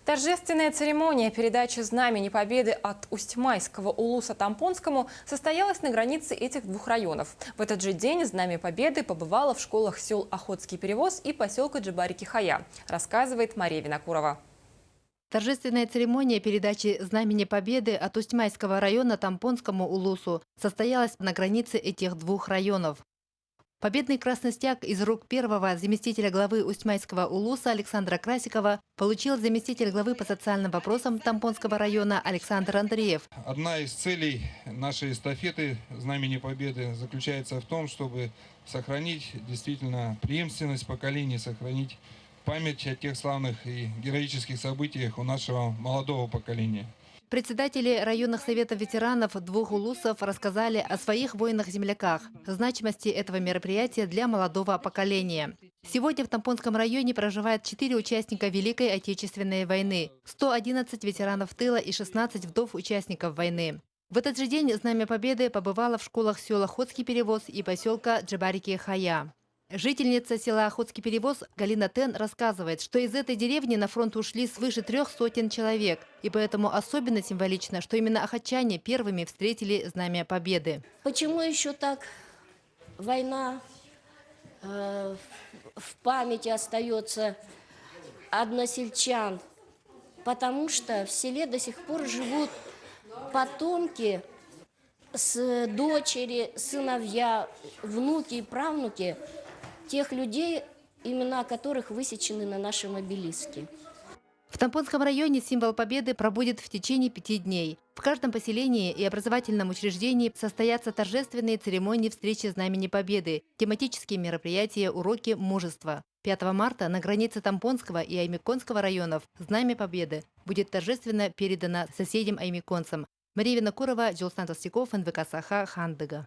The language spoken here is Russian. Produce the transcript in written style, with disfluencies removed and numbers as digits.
Торжественная церемония передачи Знамени Победы от Усть-Майского Улуса Тампонскому состоялась на границе этих двух районов. В этот же день Знамя Победы побывало в школах сел Охотский Перевоз и поселка Джибарики-Хая, рассказывает Мария Винокурова. Торжественная церемония передачи Знамени Победы от Усть-Майского района Тампонскому Улусу состоялась на границе этих двух районов. Победный красный стяг из рук первого заместителя главы Усть-Майского Улуса Александра Красикова получил заместитель главы по социальным вопросам Тампонского района Александр Андреев. Одна из целей нашей эстафеты Знамени Победы заключается в том, чтобы сохранить действительно преемственность поколений, сохранить память о тех славных и героических событиях у нашего молодого поколения. Председатели районных советов ветеранов двух улусов рассказали о своих воинах-земляках, значимости этого мероприятия для молодого поколения. Сегодня в Тампонском районе проживает 4 участника Великой Отечественной войны, 111 ветеранов тыла и 16 вдов участников войны. В этот же день Знамя Победы побывало в школах села Охотский Перевоз и поселка Джибарики-Хая. Жительница села Охотский Перевоз Галина Тен рассказывает, что из этой деревни на фронт ушли свыше 300 человек. И поэтому особенно символично, что именно охотчане первыми встретили Знамя Победы. Почему еще так война в памяти остается односельчан? Потому что в селе до сих пор живут потомки, дочери, сыновья, внуки и правнуки тех людей, имена которых высечены на нашем обелиске. В Тампонском районе символ Победы пробудет в течение 5 дней. В каждом поселении и образовательном учреждении состоятся торжественные церемонии встречи Знамени Победы, тематические мероприятия, уроки мужества. 5 марта на границе Тампонского и Аймиконского районов Знамя Победы будет торжественно передано соседям-аймиконцам. Мария Винокурова, Джилсан Толстяков, НВК Саха, Хандыга.